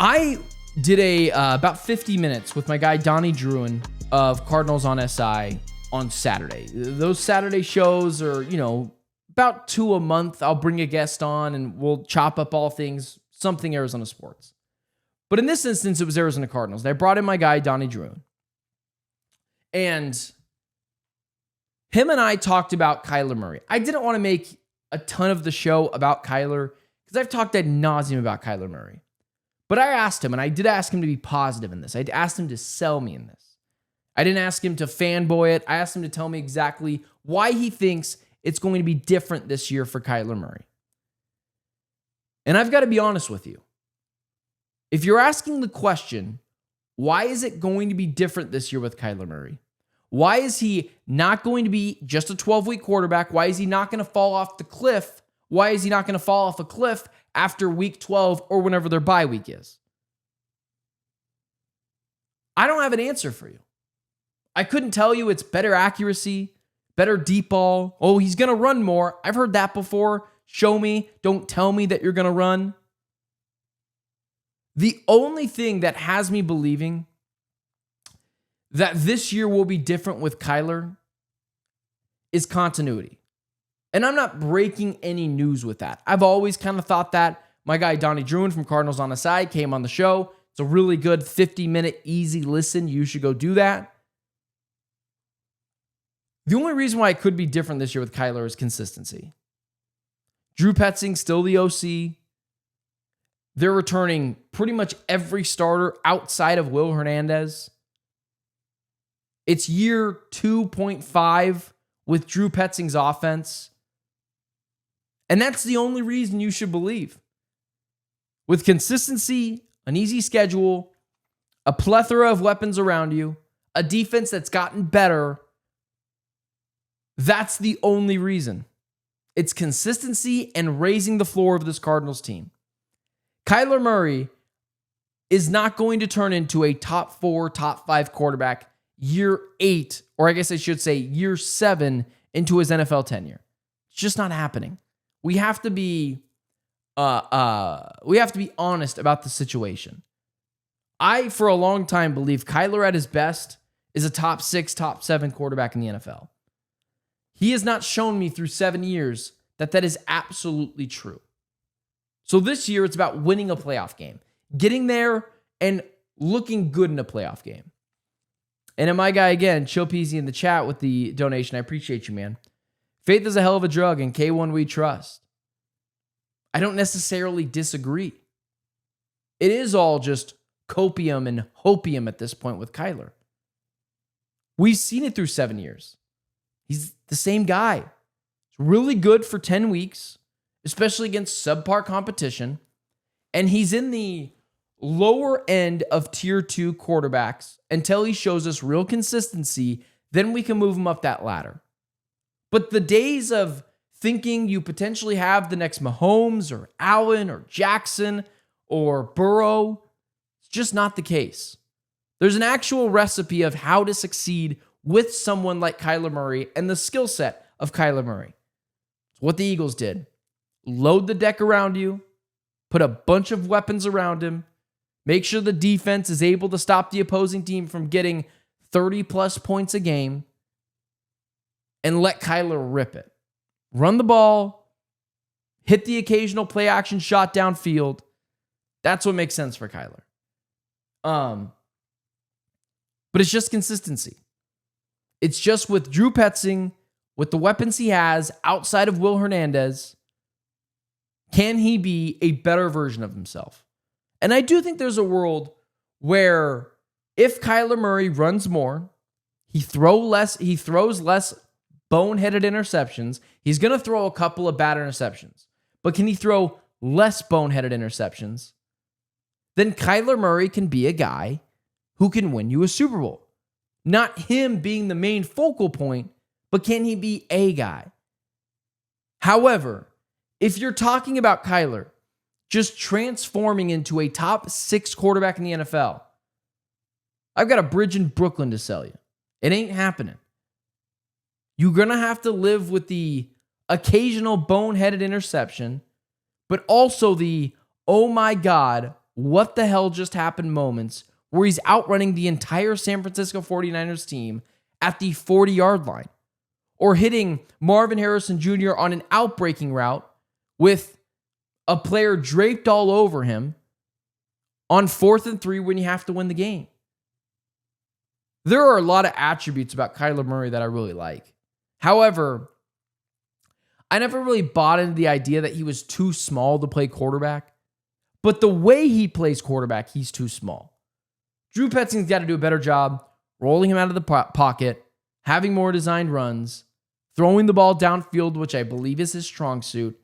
I did about 50 minutes with my guy Donnie Druin of Cardinals on SI on Saturday. Those Saturday shows are, about 2 a month. I'll bring a guest on and we'll chop up all things, something Arizona sports. But in this instance, it was Arizona Cardinals. And I brought in my guy Donnie Druin. And him and I talked about Kyler Murray. I didn't want to make a ton of the show about Kyler because I've talked ad nauseum about Kyler Murray. But I asked him, and I did ask him to be positive in this. I asked him to sell me in this. I didn't ask him to fanboy it. I asked him to tell me exactly why he thinks it's going to be different this year for Kyler Murray. And I've got to be honest with you. If you're asking the question, why is it going to be different this year with Kyler Murray? Why is he not going to be just a 12-week quarterback? Why is he not going to fall off the cliff? Why is he not going to fall off a cliff after week 12 or whenever their bye week is? I don't have an answer for you. I couldn't tell you it's better accuracy, better deep ball. Oh, he's going to run more. I've heard that before. Show me. Don't tell me that you're going to run. The only thing that has me believing that this year will be different with Kyler is continuity. And I'm not breaking any news with that. I've always kind of thought that. My guy Donnie Druin from Cardinals on the Side came on the show. It's a really good 50-minute easy listen. You should go do that. The only reason why it could be different this year with Kyler is consistency. Drew Petzing, still the OC. They're returning pretty much every starter outside of Will Hernandez. It's year 2.5 with Drew Petzing's offense. And that's the only reason you should believe. With consistency, an easy schedule, a plethora of weapons around you, a defense that's gotten better, that's the only reason. It's consistency and raising the floor of this Cardinals team. Kyler Murray is not going to turn into a top 4, top 5 quarterback year 8, or I guess I should say year 7 into his NFL tenure. It's just not happening. We have to be honest about the situation. I, for a long time, believe Kyler at his best is a top 6, top 7 quarterback in the NFL. He has not shown me through 7 years that is absolutely true. So this year, it's about winning a playoff game, getting there and looking good in a playoff game. And my guy, again, Chill Peasy in the chat with the donation. I appreciate you, man. Faith is a hell of a drug, and K1 we trust. I don't necessarily disagree. It is all just copium and hopium at this point with Kyler. We've seen it through 7 years. He's the same guy. It's really good for 10 weeks, especially against subpar competition. And he's in the lower end of tier 2 quarterbacks until he shows us real consistency. Then we can move him up that ladder. But the days of thinking you potentially have the next Mahomes or Allen or Jackson or Burrow, it's just not the case. There's an actual recipe of how to succeed with someone like Kyler Murray and the skill set of Kyler Murray. It's what the Eagles did. Load the deck around you, put a bunch of weapons around him, make sure the defense is able to stop the opposing team from getting 30-plus points a game, and let Kyler rip it. Run the ball, hit the occasional play-action shot downfield. That's what makes sense for Kyler. But it's just consistency. It's just with Drew Petzing, with the weapons he has outside of Will Hernandez, can he be a better version of himself? And I do think there's a world where if Kyler Murray runs more, he throws less boneheaded interceptions. He's going to throw a couple of bad interceptions. But can he throw less boneheaded interceptions? Then Kyler Murray can be a guy who can win you a Super Bowl. Not him being the main focal point, but can he be a guy? However, if you're talking about Kyler just transforming into a top 6 quarterback in the NFL, I've got a bridge in Brooklyn to sell you. It ain't happening. You're going to have to live with the occasional boneheaded interception, but also the, oh my God, what the hell just happened moments where he's outrunning the entire San Francisco 49ers team at the 40-yard line, or hitting Marvin Harrison Jr. on an outbreaking route with a player draped all over him on 4th and 3 when you have to win the game. There are a lot of attributes about Kyler Murray that I really like. However, I never really bought into the idea that he was too small to play quarterback. But the way he plays quarterback, he's too small. Drew Petzing's got to do a better job rolling him out of the pocket, having more designed runs, throwing the ball downfield, which I believe is his strong suit.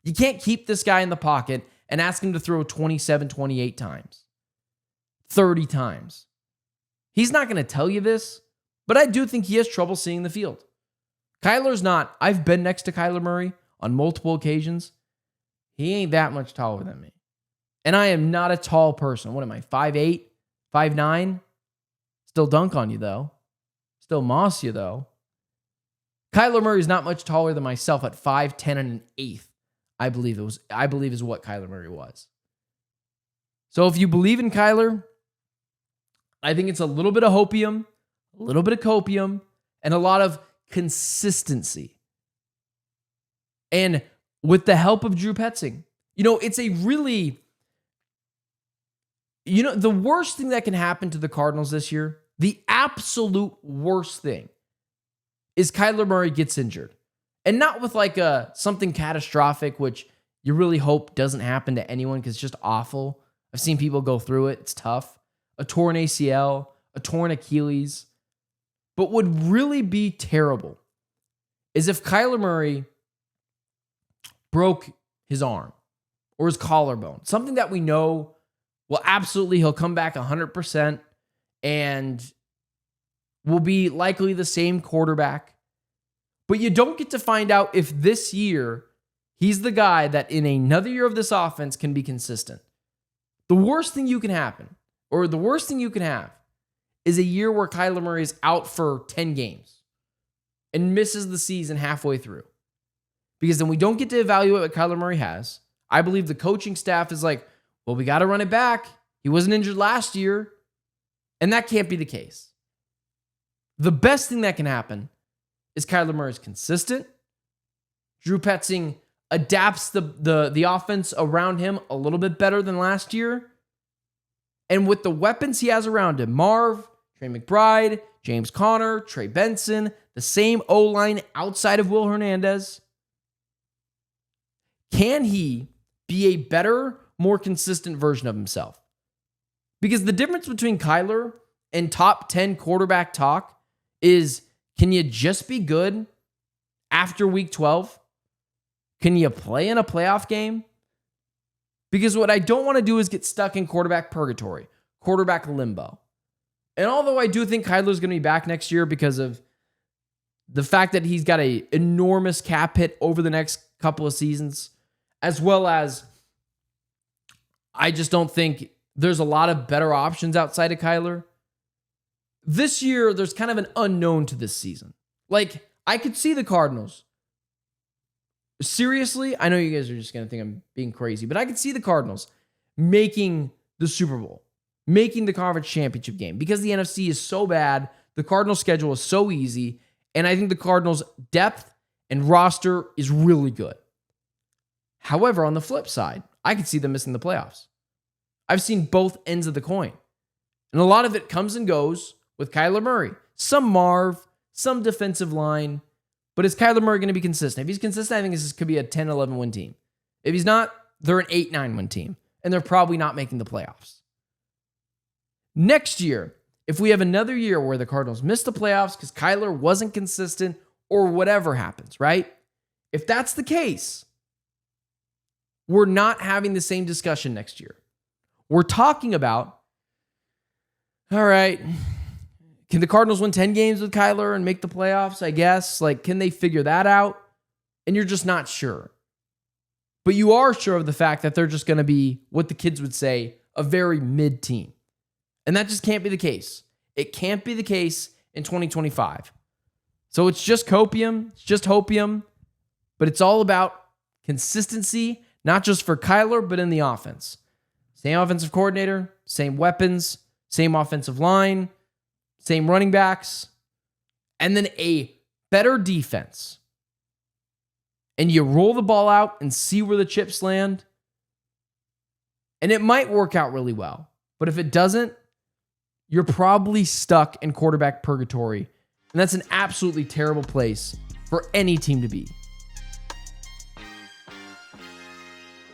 You can't keep this guy in the pocket and ask him to throw 27, 28 times, 30 times. He's not going to tell you this, but I do think he has trouble seeing the field. Kyler's not. I've been next to Kyler Murray on multiple occasions. He ain't that much taller than me. And I am not a tall person. What am I, 5'8", 5'9"? Still dunk on you, though. Still moss you, though. Kyler Murray is not much taller than myself at 5'10" and an eighth. I believe is what Kyler Murray was. So if you believe in Kyler, I think it's a little bit of hopium, a little bit of copium, and a lot of consistency. And with the help of Drew Petzing, it's a really, the worst thing that can happen to the Cardinals this year, the absolute worst thing, is Kyler Murray gets injured. And not with like something catastrophic, which you really hope doesn't happen to anyone because it's just awful. I've seen people go through it. It's tough. A torn ACL, a torn Achilles. But would really be terrible is if Kyler Murray broke his arm or his collarbone. Something that we know, well, absolutely he'll come back 100% and will be likely the same quarterback. But you don't get to find out if this year he's the guy that in another year of this offense can be consistent. The worst thing you can happen, or the worst thing you can have, is a year where Kyler Murray is out for 10 games and misses the season halfway through. Because then we don't get to evaluate what Kyler Murray has. I believe the coaching staff is like, well, we got to run it back. He wasn't injured last year. And that can't be the case. The best thing that can happen is Kyler Murray is consistent. Drew Petzing adapts the offense around him a little bit better than last year. And with the weapons he has around him, Marv, Trey McBride, James Conner, Trey Benson, the same O-line outside of Will Hernandez, can he be a better, more consistent version of himself? Because the difference between Kyler and top 10 quarterback talk is, can you just be good after week 12? Can you play in a playoff game? Because what I don't want to do is get stuck in quarterback purgatory, quarterback limbo. And although I do think Kyler's going to be back next year because of the fact that he's got an enormous cap hit over the next couple of seasons, as well as I just don't think there's a lot of better options outside of Kyler. This year, there's kind of an unknown to this season. Like, I could see the Cardinals. Seriously, I know you guys are just going to think I'm being crazy, but I could see the Cardinals making the Super Bowl, making the conference championship game, because the NFC is so bad, the Cardinals' schedule is so easy, and I think the Cardinals' depth and roster is really good. However, on the flip side, I could see them missing the playoffs. I've seen both ends of the coin, and a lot of it comes and goes with Kyler Murray. Some Marv, some defensive line. But is Kyler Murray going to be consistent? If he's consistent, I think this could be a 10-11 win team. If he's not, they're an 8-9 win team. And they're probably not making the playoffs. Next year, if we have another year where the Cardinals miss the playoffs because Kyler wasn't consistent or whatever happens, right? If that's the case, we're not having the same discussion next year. We're talking about, all right, can the Cardinals win 10 games with Kyler and make the playoffs, I guess? Like, can they figure that out? And you're just not sure. But you are sure of the fact that they're just going to be, what the kids would say, a very mid team. And that just can't be the case. It can't be the case in 2025. So it's just copium, it's just hopium, but it's all about consistency, not just for Kyler, but in the offense. Same offensive coordinator, same weapons, same offensive line, same running backs, and then a better defense. And you roll the ball out and see where the chips land. And it might work out really well. But if it doesn't, you're probably stuck in quarterback purgatory. And that's an absolutely terrible place for any team to be.